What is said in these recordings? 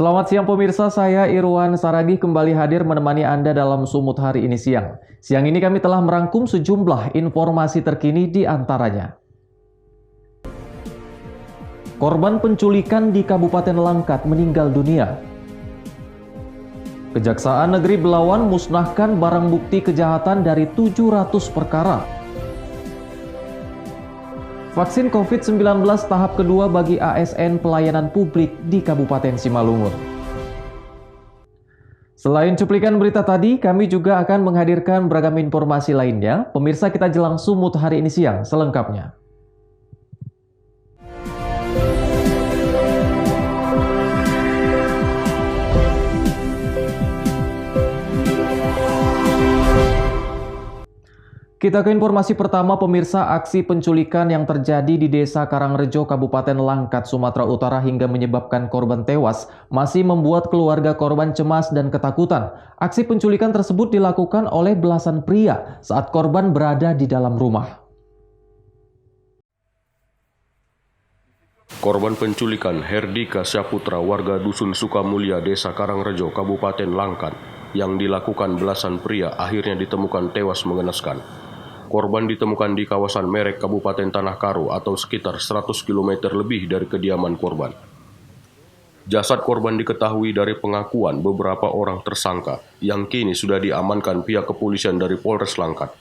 Selamat siang pemirsa, saya Irwan Saragih kembali hadir menemani Anda dalam Sumut hari ini siang. Siang ini kami telah merangkum sejumlah informasi terkini di antaranya. Korban penculikan di Kabupaten Langkat meninggal dunia. Kejaksaan Negeri Belawan musnahkan barang bukti kejahatan dari 700 perkara. Vaksin COVID-19 tahap kedua bagi ASN pelayanan publik di Kabupaten Simalungun. Selain cuplikan berita tadi, kami juga akan menghadirkan beragam informasi lainnya. Pemirsa, kita jelang Sumut hari ini siang selengkapnya. Kita ke informasi pertama pemirsa, aksi penculikan yang terjadi di Desa Karangrejo, Kabupaten Langkat, Sumatera Utara hingga menyebabkan korban tewas masih membuat keluarga korban cemas dan ketakutan. Aksi penculikan tersebut dilakukan oleh belasan pria saat korban berada di dalam rumah. Korban penculikan Herdika Syaputra warga Dusun Sukamulya, Desa Karangrejo, Kabupaten Langkat yang dilakukan belasan pria akhirnya ditemukan tewas mengenaskan. Korban ditemukan di kawasan Merek, Kabupaten Tanah Karo atau sekitar 100 km lebih dari kediaman korban. Jasad korban diketahui dari pengakuan beberapa orang tersangka yang kini sudah diamankan pihak kepolisian dari Polres Langkat.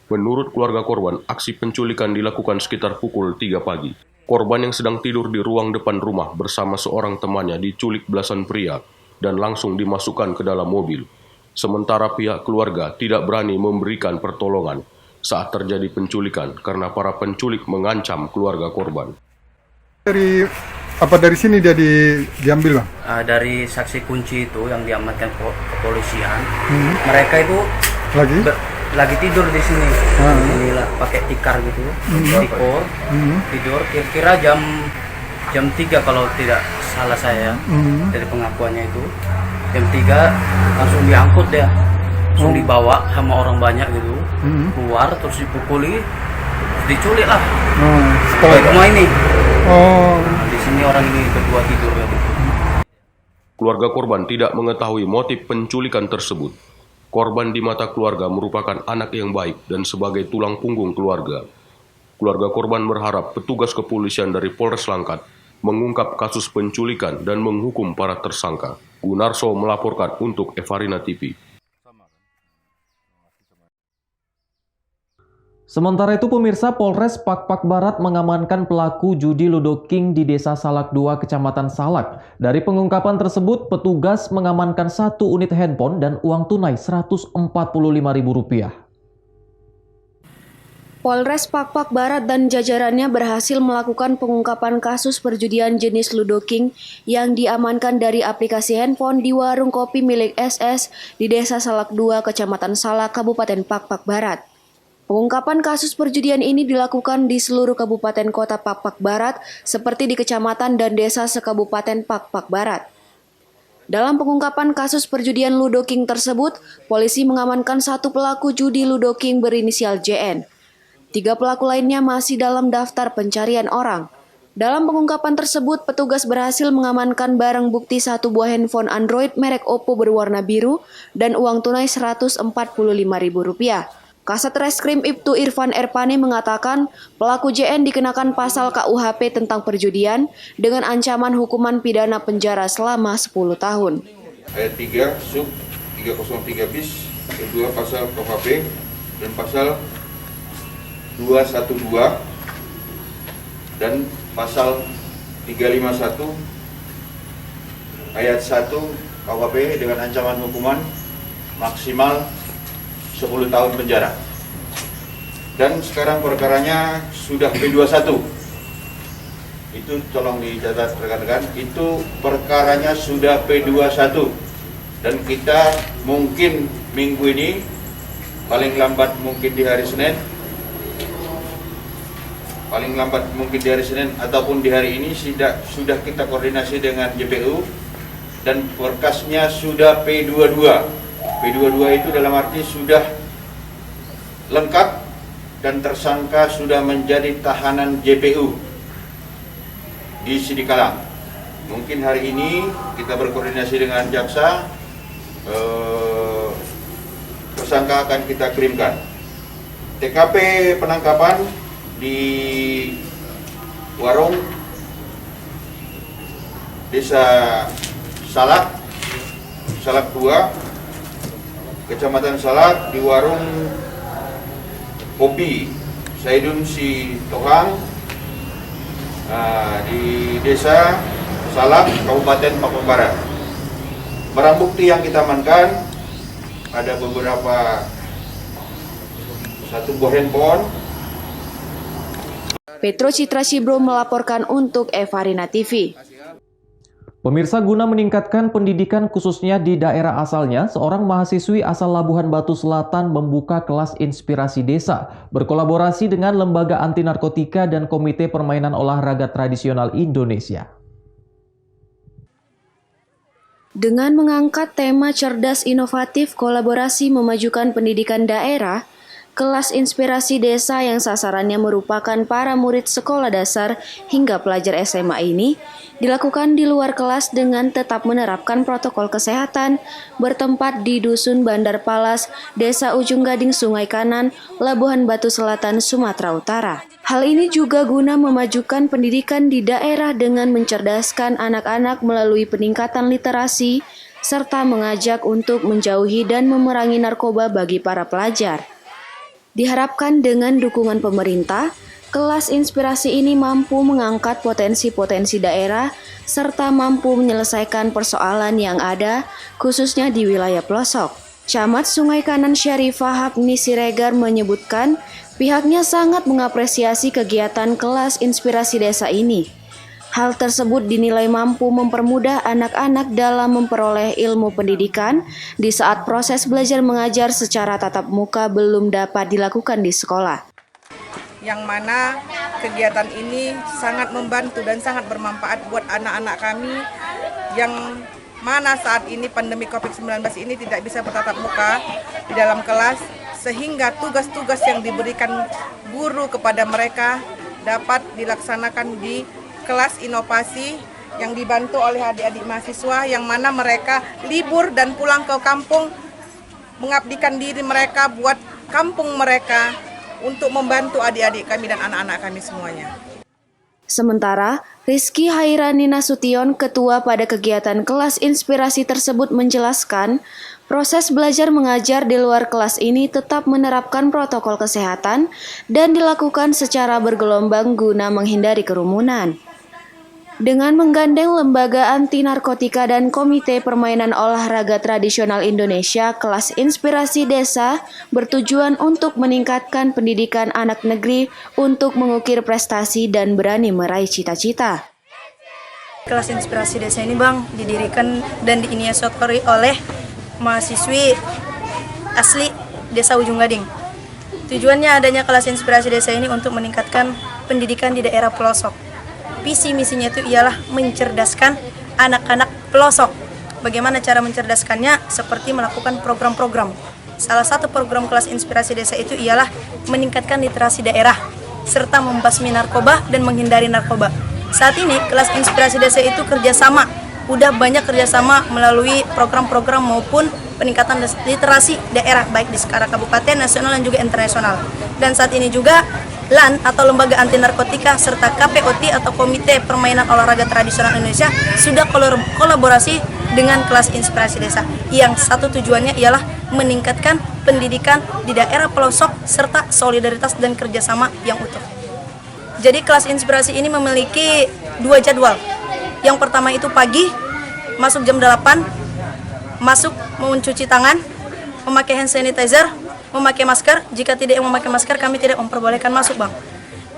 Menurut keluarga korban, aksi penculikan dilakukan sekitar pukul 3 pagi. Korban yang sedang tidur di ruang depan rumah bersama seorang temannya diculik belasan pria dan langsung dimasukkan ke dalam mobil. Sementara pihak keluarga tidak berani memberikan pertolongan saat terjadi penculikan karena para penculik mengancam keluarga korban. Dari sini dia diambil, Bang? Dari saksi kunci itu yang diamankan kepolisian, mereka itu lagi tidur di sini. Inilah pakai tikar gitu, tidur kira-kira jam 3 kalau tidak salah saya, dari pengakuannya itu jam 3 langsung diangkut ya, langsung dibawa sama orang banyak gitu, keluar terus dipukuli, diculik lah. Setelah rumah ini, di sini orang ini berdua tidur ya gitu. Keluarga korban tidak mengetahui motif penculikan tersebut. Korban di mata keluarga merupakan anak yang baik dan sebagai tulang punggung keluarga. Keluarga korban berharap petugas kepolisian dari Polres Langkat mengungkap kasus penculikan dan menghukum para tersangka. Gunarso melaporkan untuk Evarina TV. Sementara itu pemirsa, Polres Pakpak Barat mengamankan pelaku judi Ludo King di Desa Salak 2, Kecamatan Salak. Dari pengungkapan tersebut, petugas mengamankan 1 unit handphone dan uang tunai Rp145.000. Polres Pakpak Barat dan jajarannya berhasil melakukan pengungkapan kasus perjudian jenis Ludo King yang diamankan dari aplikasi handphone di warung kopi milik SS di Desa Salak 2, Kecamatan Salak, Kabupaten Pakpak Barat. Pengungkapan kasus perjudian ini dilakukan di seluruh kabupaten kota Pakpak Barat seperti di kecamatan dan desa sekabupaten Pakpak Barat. Dalam pengungkapan kasus perjudian Ludo King tersebut, polisi mengamankan 1 pelaku judi Ludo King berinisial JN. 3 pelaku lainnya masih dalam daftar pencarian orang. Dalam pengungkapan tersebut, petugas berhasil mengamankan barang bukti 1 buah handphone Android merek Oppo berwarna biru dan uang tunai Rp145.000. Kasat Reskrim Ibtu Irfan Erpani mengatakan pelaku JN dikenakan pasal KUHP tentang perjudian dengan ancaman hukuman pidana penjara selama 10 tahun. Ayat 3 sub 303 bis kedua pasal KUHP dan pasal 212 dan pasal 351 ayat 1 KUHP dengan ancaman hukuman maksimal 10 tahun penjara. Dan sekarang perkaranya sudah P21. Itu tolong dicatat rekan-rekan, itu perkaranya sudah P21. Dan kita mungkin minggu ini, paling lambat mungkin di hari Senin, ataupun di hari ini sudah kita koordinasi dengan JPU dan berkasnya sudah P22. P22 itu dalam arti sudah lengkap dan tersangka sudah menjadi tahanan JPU di Sidikalang. Mungkin hari ini kita berkoordinasi dengan jaksa, tersangka akan kita kirimkan. TKP penangkapan di warung Desa Salak 2, Kecamatan Salak, di warung kopi Saidun Si Tohang, di Desa Salak, Kabupaten Papua Barat. Barang bukti yang kita amankan ada beberapa, 1 buah handphone. Petro Citra Sibro melaporkan untuk Evarina TV. Pemirsa, guna meningkatkan pendidikan khususnya di daerah asalnya, seorang mahasiswi asal Labuhan Batu Selatan membuka kelas inspirasi desa berkolaborasi dengan Lembaga Anti Narkotika dan Komite Permainan Olahraga Tradisional Indonesia. Dengan mengangkat tema cerdas inovatif kolaborasi memajukan pendidikan daerah, kelas inspirasi desa yang sasarannya merupakan para murid sekolah dasar hingga pelajar SMA ini dilakukan di luar kelas dengan tetap menerapkan protokol kesehatan bertempat di Dusun Bandar Palas, Desa Ujung Gading, Sungai Kanan, Labuhan Batu Selatan, Sumatera Utara. Hal ini juga guna memajukan pendidikan di daerah dengan mencerdaskan anak-anak melalui peningkatan literasi, serta mengajak untuk menjauhi dan memerangi narkoba bagi para pelajar. Diharapkan dengan dukungan pemerintah, kelas inspirasi ini mampu mengangkat potensi-potensi daerah serta mampu menyelesaikan persoalan yang ada, khususnya di wilayah pelosok. Camat Sungai Kanan Syarifah Hapni Siregar menyebutkan pihaknya sangat mengapresiasi kegiatan kelas inspirasi desa ini. Hal tersebut dinilai mampu mempermudah anak-anak dalam memperoleh ilmu pendidikan di saat proses belajar mengajar secara tatap muka belum dapat dilakukan di sekolah. Yang mana kegiatan ini sangat membantu dan sangat bermanfaat buat anak-anak kami yang mana saat ini pandemi COVID-19 ini tidak bisa bertatap muka di dalam kelas, sehingga tugas-tugas yang diberikan guru kepada mereka dapat dilaksanakan di kelas inovasi yang dibantu oleh adik-adik mahasiswa yang mana mereka libur dan pulang ke kampung mengabdikan diri mereka buat kampung mereka untuk membantu adik-adik kami dan anak-anak kami semuanya. Sementara, Rizky Hairani Nasution, ketua pada kegiatan kelas inspirasi tersebut menjelaskan, proses belajar mengajar di luar kelas ini tetap menerapkan protokol kesehatan dan dilakukan secara bergelombang guna menghindari kerumunan. Dengan menggandeng Lembaga Anti Narkotika dan Komite Permainan Olahraga Tradisional Indonesia, kelas inspirasi desa bertujuan untuk meningkatkan pendidikan anak negeri untuk mengukir prestasi dan berani meraih cita-cita. Kelas inspirasi desa ini, Bang, didirikan dan diinisiatori oleh mahasiswi asli Desa Ujung Gading. Tujuannya adanya kelas inspirasi desa ini untuk meningkatkan pendidikan di daerah pelosok. Visi misinya itu ialah mencerdaskan anak-anak pelosok. Bagaimana cara mencerdaskannya? Seperti melakukan program-program. Salah satu program kelas inspirasi desa itu ialah meningkatkan literasi daerah serta membasmi narkoba dan menghindari narkoba. Saat ini kelas inspirasi desa itu kerjasama, udah banyak kerjasama melalui program-program maupun peningkatan literasi daerah baik di skala kabupaten, nasional dan juga internasional. Dan saat ini juga LAN atau Lembaga Anti Narkotika serta KPOT atau Komite Permainan Olahraga Tradisional Indonesia sudah kolaborasi dengan kelas inspirasi desa yang satu tujuannya ialah meningkatkan pendidikan di daerah pelosok serta solidaritas dan kerjasama yang utuh. Jadi kelas inspirasi ini memiliki 2 jadwal. Yang pertama itu pagi, masuk jam 8, masuk mencuci tangan, memakai hand sanitizer, memakai masker. Jika tidak memakai masker, kami tidak memperbolehkan masuk, Bang.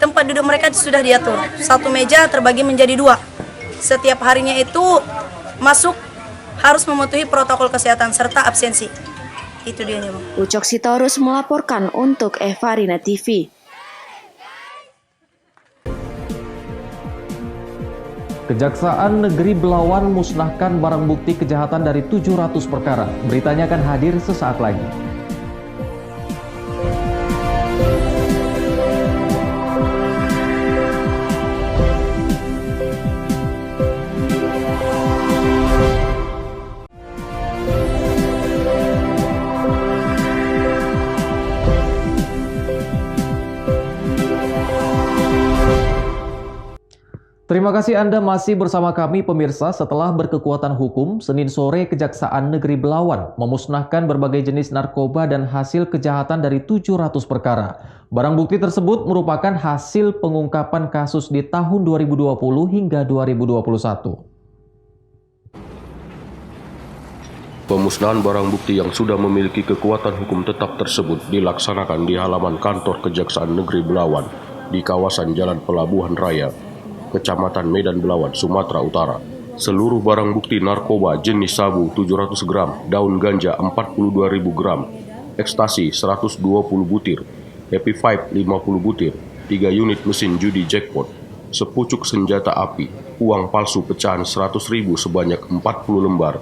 Tempat duduk mereka sudah diatur. 1 meja terbagi menjadi 2. Setiap harinya itu masuk harus mematuhi protokol kesehatan serta absensi. Itu dia, Bang. Ucok Sitorus melaporkan untuk Evarina TV. Kejaksaan Negeri Belawan musnahkan barang bukti kejahatan dari 700 perkara. Beritanya akan hadir sesaat lagi. Terima kasih Anda masih bersama kami pemirsa. Setelah berkekuatan hukum, Senin sore Kejaksaan Negeri Belawan memusnahkan berbagai jenis narkoba dan hasil kejahatan dari 700 perkara. Barang bukti tersebut merupakan hasil pengungkapan kasus di tahun 2020 hingga 2021. Pemusnahan barang bukti yang sudah memiliki kekuatan hukum tetap tersebut dilaksanakan di halaman kantor Kejaksaan Negeri Belawan di kawasan Jalan Pelabuhan Raya, Kecamatan Medan Belawan, Sumatera Utara. Seluruh barang bukti narkoba jenis sabu 700 gram, daun ganja 42.000 gram, ekstasi 120 butir, Happy Five 50 butir, 3 unit mesin judi jackpot, sepucuk senjata api, uang palsu pecahan 100.000 sebanyak 40 lembar,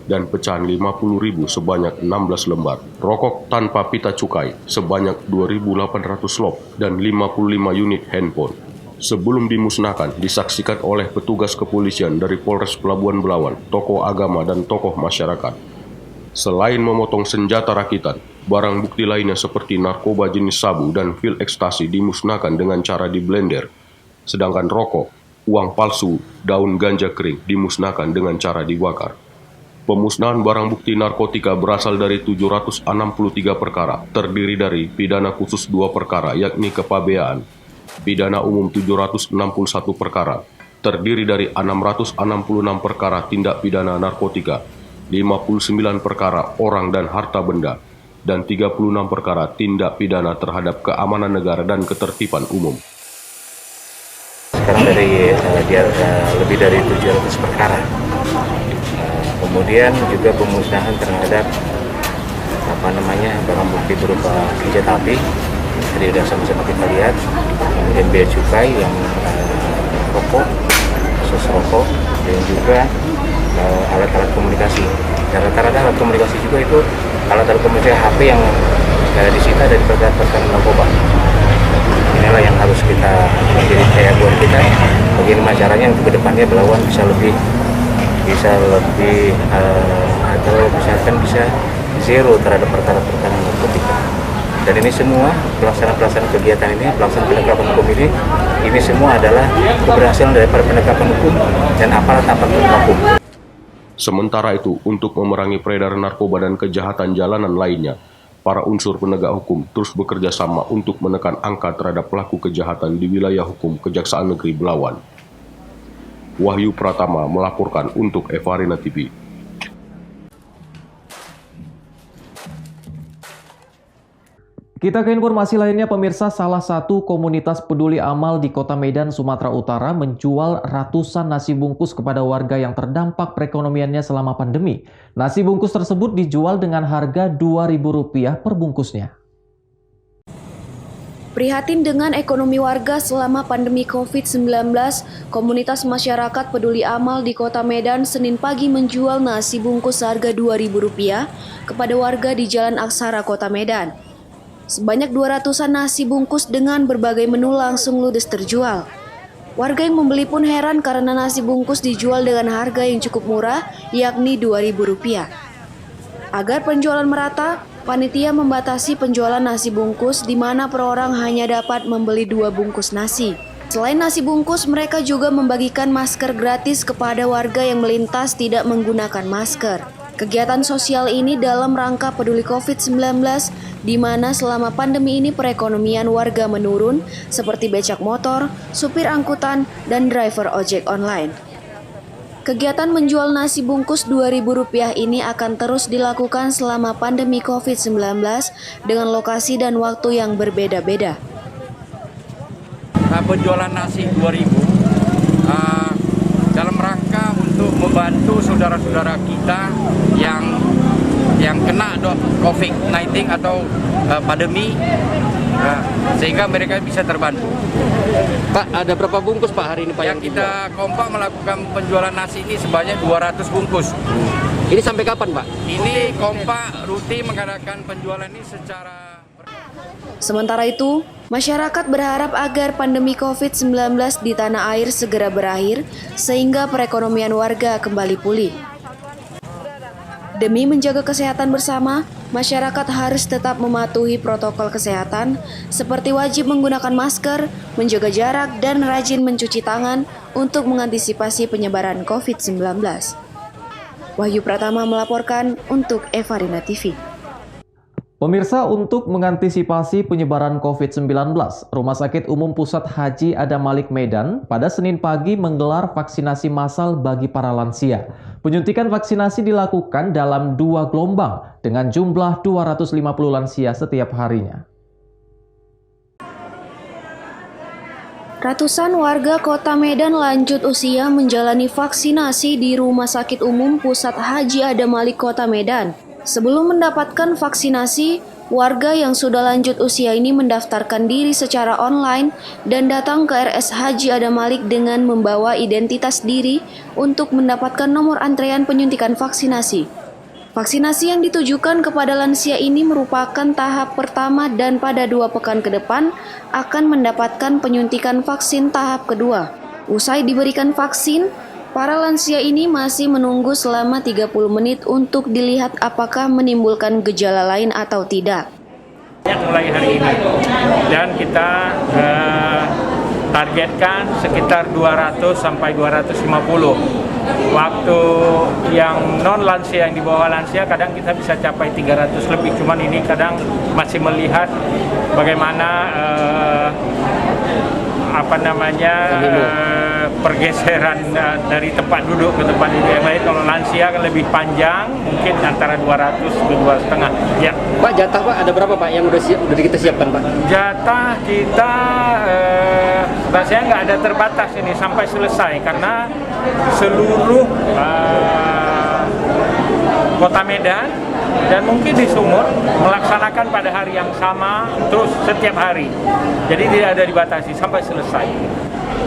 dan pecahan 50.000 sebanyak 16 lembar, rokok tanpa pita cukai sebanyak 2.800 slop, dan 55 unit handphone. Sebelum dimusnahkan, disaksikan oleh petugas kepolisian dari Polres Pelabuhan Belawan, tokoh agama dan tokoh masyarakat. Selain memotong senjata rakitan, barang bukti lainnya seperti narkoba jenis sabu dan pil ekstasi dimusnahkan dengan cara diblender. Sedangkan rokok, uang palsu, daun ganja kering dimusnahkan dengan cara dibakar. Pemusnahan barang bukti narkotika berasal dari 763 perkara, terdiri dari pidana khusus 2 perkara yakni kepabeaan, pidana umum 761 perkara, terdiri dari 666 perkara tindak pidana narkotika, 59 perkara orang dan harta benda, dan 36 perkara tindak pidana terhadap keamanan negara dan ketertiban umum. Sekarang dia lebih dari 700 perkara. Kemudian juga pemusnahan terhadap barang bukti berupa senjata api. Tadi sudah sama-sama kita lihat, kemudian bea cukai yang rokok, khusus rokok, dan juga alat-alat komunikasi. Dan rata-rata alat komunikasi juga itu alat-alat komunikasi HP yang disita dari perkara narkoba. Inilah yang harus kita menjadi kayak buat kita. Bagaimana caranya untuk kedepannya Belawan bisa lebih atau misalkan bisa zero terhadap perkara-perkara narkotika. Dan ini semua pelaksanaan kegiatan ini, pelaksanaan penegakan hukum ini semua adalah keberhasilan daripada penegakan hukum dan aparat-aparat hukum. Sementara itu, untuk memerangi peredaran narkoba dan kejahatan jalanan lainnya, para unsur penegak hukum terus bekerja sama untuk menekan angka terhadap pelaku kejahatan di wilayah hukum Kejaksaan Negeri Belawan. Wahyu Pratama melaporkan untuk Evarina TV. Kita ke informasi lainnya pemirsa, salah satu komunitas peduli amal di Kota Medan, Sumatera Utara menjual ratusan nasi bungkus kepada warga yang terdampak perekonomiannya selama pandemi. Nasi bungkus tersebut dijual dengan harga Rp2.000 per bungkusnya. Prihatin dengan ekonomi warga selama pandemi COVID-19, komunitas masyarakat peduli amal di Kota Medan Senin pagi menjual nasi bungkus seharga Rp2.000 kepada warga di Jalan Aksara, Kota Medan. Sebanyak 200-an nasi bungkus dengan berbagai menu langsung ludes terjual. Warga yang membeli pun heran karena nasi bungkus dijual dengan harga yang cukup murah, yakni Rp2.000. Agar penjualan merata, panitia membatasi penjualan nasi bungkus di mana per orang hanya dapat membeli 2 bungkus nasi. Selain nasi bungkus, mereka juga membagikan masker gratis kepada warga yang melintas tidak menggunakan masker. Kegiatan sosial ini dalam rangka peduli COVID-19, di mana selama pandemi ini perekonomian warga menurun, seperti becak motor, supir angkutan, dan driver ojek online. Kegiatan menjual nasi bungkus Rp2.000 ini akan terus dilakukan selama pandemi COVID-19 dengan lokasi dan waktu yang berbeda-beda. Penjualan nasi Rp2.000 dalam rangka untuk membantu saudara-saudara kita yang kena COVID-19 atau pandemi, sehingga mereka bisa terbantu. Pak, ada berapa bungkus Pak hari ini Pak yang kita kompak melakukan penjualan nasi ini sebanyak 200 bungkus. Ini sampai kapan Pak? Ini kompak rutin mengadakan penjualan ini secara... Sementara itu, masyarakat berharap agar pandemi COVID-19 di tanah air segera berakhir sehingga perekonomian warga kembali pulih. Demi menjaga kesehatan bersama, masyarakat harus tetap mematuhi protokol kesehatan seperti wajib menggunakan masker, menjaga jarak, dan rajin mencuci tangan untuk mengantisipasi penyebaran COVID-19. Wahyu Pratama melaporkan untuk Evarina TV. Pemirsa, untuk mengantisipasi penyebaran COVID-19, Rumah Sakit Umum Pusat Haji Adam Malik Medan pada Senin pagi menggelar vaksinasi massal bagi para lansia. Penyuntikan vaksinasi dilakukan dalam 2 gelombang dengan jumlah 250 lansia setiap harinya. Ratusan warga Kota Medan lanjut usia menjalani vaksinasi di Rumah Sakit Umum Pusat Haji Adam Malik Kota Medan. Sebelum mendapatkan vaksinasi, warga yang sudah lanjut usia ini mendaftarkan diri secara online dan datang ke RS Haji Adam Malik dengan membawa identitas diri untuk mendapatkan nomor antrean penyuntikan vaksinasi. Vaksinasi yang ditujukan kepada lansia ini merupakan tahap pertama dan pada 2 pekan ke depan akan mendapatkan penyuntikan vaksin tahap kedua. Usai diberikan vaksin, para lansia ini masih menunggu selama 30 menit untuk dilihat apakah menimbulkan gejala lain atau tidak. Mulai hari ini dan kita targetkan sekitar 200 sampai 250. Waktu yang non lansia, yang di bawah lansia kadang kita bisa capai 300 lebih, cuman ini kadang masih melihat bagaimana pergeseran dari tempat duduk ke tempat duduk yang lain. Kalau lansia kan lebih panjang, mungkin antara 200 ke 2,5. Ya. Pak, jatah Pak ada berapa Pak yang udah kita siapkan Pak? Jatah kita rasanya nggak ada terbatas ini sampai selesai karena seluruh Kota Medan dan mungkin di Sumur melaksanakan pada hari yang sama terus setiap hari. Jadi tidak ada dibatasi sampai selesai.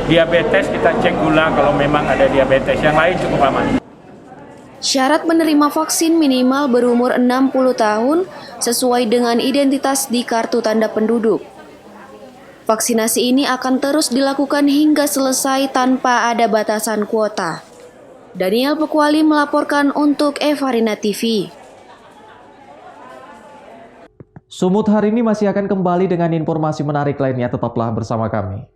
Diabetes kita cek gula kalau memang ada diabetes, yang lain cukup aman. Syarat menerima vaksin minimal berumur 60 tahun sesuai dengan identitas di kartu tanda penduduk. Vaksinasi ini akan terus dilakukan hingga selesai tanpa ada batasan kuota. Daniel Pekwali melaporkan untuk Evarina TV. Sumut hari ini masih akan kembali dengan informasi menarik lainnya, tetaplah bersama kami.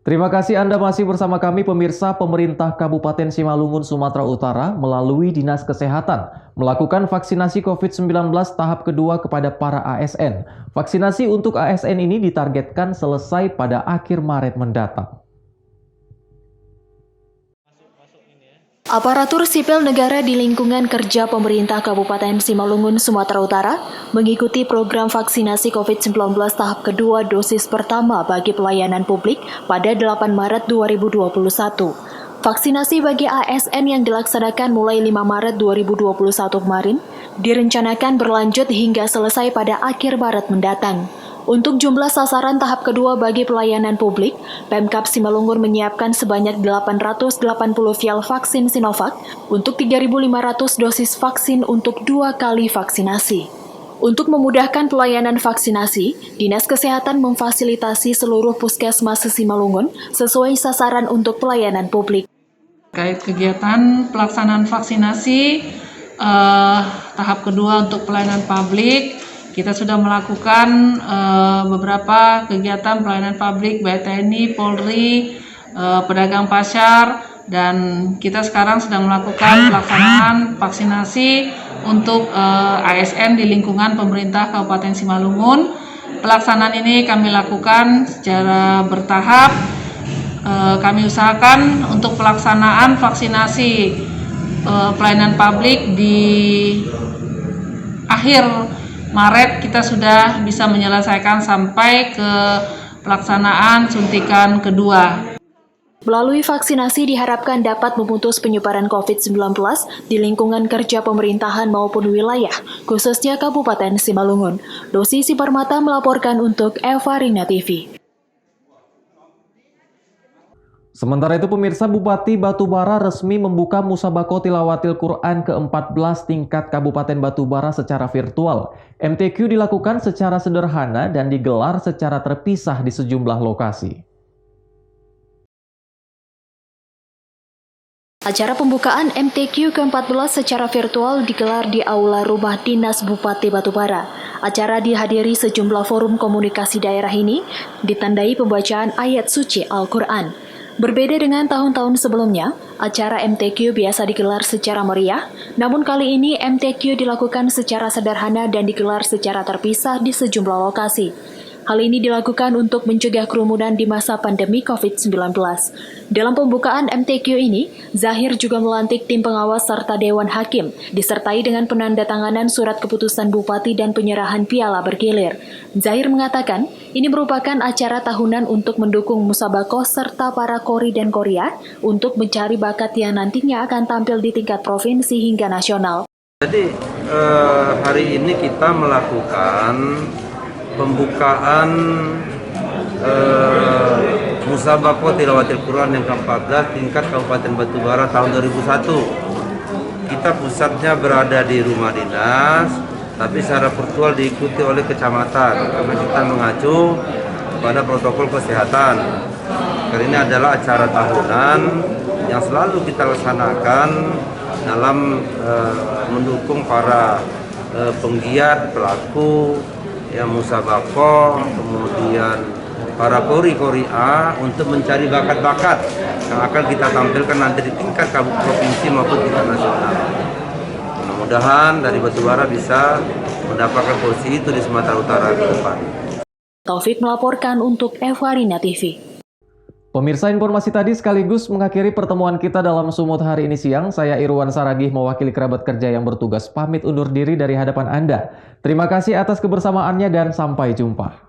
Terima kasih Anda masih bersama kami pemirsa. Pemerintah Kabupaten Simalungun, Sumatera Utara melalui Dinas Kesehatan melakukan vaksinasi COVID-19 tahap kedua kepada para ASN. Vaksinasi untuk ASN ini ditargetkan selesai pada akhir Maret mendatang. Aparatur sipil negara di lingkungan kerja pemerintah Kabupaten Simalungun, Sumatera Utara mengikuti program vaksinasi COVID-19 tahap kedua dosis pertama bagi pelayanan publik pada 8 Maret 2021. Vaksinasi bagi ASN yang dilaksanakan mulai 5 Maret 2021 kemarin direncanakan berlanjut hingga selesai pada akhir Maret mendatang. Untuk jumlah sasaran tahap kedua bagi pelayanan publik, Pemkab Simalungun menyiapkan sebanyak 880 vial vaksin Sinovac untuk 3.500 dosis vaksin untuk 2 kali vaksinasi. Untuk memudahkan pelayanan vaksinasi, Dinas Kesehatan memfasilitasi seluruh puskesmas Simalungun sesuai sasaran untuk pelayanan publik. Terkait kegiatan pelaksanaan vaksinasi tahap kedua untuk pelayanan publik, kita sudah melakukan beberapa kegiatan pelayanan publik baik TNI, Polri, pedagang pasar, dan kita sekarang sedang melakukan pelaksanaan vaksinasi untuk ASN di lingkungan pemerintah Kabupaten Simalungun. Pelaksanaan ini kami lakukan secara bertahap. Kami usahakan untuk pelaksanaan vaksinasi pelayanan publik di akhir Maret kita sudah bisa menyelesaikan sampai ke pelaksanaan suntikan kedua. Melalui vaksinasi diharapkan dapat memutus penyebaran COVID-19 di lingkungan kerja pemerintahan maupun wilayah, khususnya Kabupaten Simalungun. Dosi Siparmata melaporkan untuk Evarina TV. Sementara itu pemirsa, Bupati Batubara resmi membuka Musabaqah Tilawatil Quran ke-14 tingkat Kabupaten Batubara secara virtual. MTQ dilakukan secara sederhana dan digelar secara terpisah di sejumlah lokasi. Acara pembukaan MTQ ke-14 secara virtual digelar di Aula Rumah Dinas Bupati Batubara. Acara dihadiri sejumlah forum komunikasi daerah ini, ditandai pembacaan ayat suci Al-Quran. Berbeda dengan tahun-tahun sebelumnya, acara MTQ biasa digelar secara meriah, namun kali ini MTQ dilakukan secara sederhana dan digelar secara terpisah di sejumlah lokasi. Hal ini dilakukan untuk mencegah kerumunan di masa pandemi COVID-19. Dalam pembukaan MTQ ini, Zahir juga melantik tim pengawas serta Dewan Hakim, disertai dengan penandatanganan surat keputusan Bupati dan penyerahan piala bergilir. Zahir mengatakan, ini merupakan acara tahunan untuk mendukung Musabaqah serta para kori dan koria untuk mencari bakat yang nantinya akan tampil di tingkat provinsi hingga nasional. Jadi hari ini kita melakukan pembukaan Musabaqah Tilawatil Quran yang ke-14 tingkat Kabupaten Batubara tahun 2001. Kita pusatnya berada di rumah dinas, tapi secara virtual diikuti oleh kecamatan karena kita mengacu pada protokol kesehatan. Karena ini adalah acara tahunan yang selalu kita laksanakan dalam mendukung para penggiat, pelaku Musabaqah, kemudian para kori-koria untuk mencari bakat-bakat yang akan kita tampilkan nanti di tingkat provinsi maupun tingkat nasional. Mudah-mudahan dari Batubara bisa mendapatkan posisi itu di Sumatera Utara ke depan. Taufik melaporkan untuk Evarina TV. Pemirsa, informasi tadi sekaligus mengakhiri pertemuan kita dalam Sumut hari ini siang. Saya Irwan Saragih mewakili kerabat kerja yang bertugas pamit undur diri dari hadapan Anda. Terima kasih atas kebersamaannya dan sampai jumpa.